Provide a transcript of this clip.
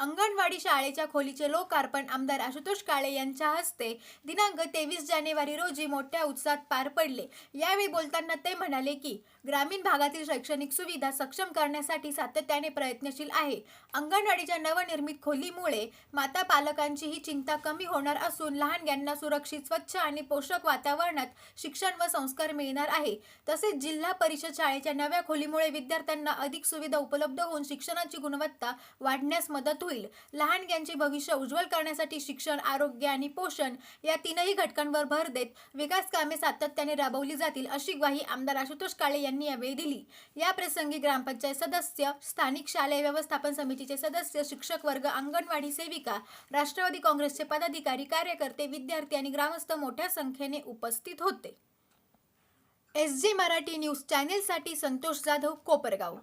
अंगणवाडी शाळेच्या खोलीचे लोकार्पण आमदार आशुतोष काळे यांच्या हस्ते दिनांक 23 जानेवारी रोजी मोठ्या उत्साहात पार पडले। यावेळी बोलताना ते म्हणाले की ग्रामीण भागातील शैक्षणिक सुविधा सक्षम करण्यासाठी सातत्याने प्रयत्नशील आहे। अंगणवाडीच्या नवनिर्मित खोलीमुळे माता पालकांची ही चिंता कमी होणार असून लहानग्यांना सुरक्षित, स्वच्छ आणि पोषक वातावरणात शिक्षण व संस्कार मिळणार आहे। तसेच जिल्हा परिषद शाळेच्या नव्या खोलीमुळे विद्यार्थ्यांना अधिक सुविधा उपलब्ध होऊन शिक्षणाची गुणवत्ता वाढण्यास मदत होईल। लहानग्यांचे भविष्य उज्ज्वल करण्यासाठी शिक्षण, आरोग्य आणि पोषण या तीनही घटकांवर भर देत विकास कामे सातत्याने राबवली जातील, अशी ग्वाही आमदार आशुतोष काळे यांनी यावेळी दिली। या प्रसंगी ग्रामपंचायत सदस्य, स्थानिक शालेय व्यवस्थापन समितीचे सदस्य, शिक्षक वर्ग, अंगणवाडी सेविका, राष्ट्रवादी काँग्रेसचे पदाधिकारी, कार्यकर्ते, विद्यार्थी आणि ग्रामस्थ मोठ्या संख्येने उपस्थित होते। SG मराठी न्यूज चॅनेलसाठी संतोष जाधव, कोपरगाव।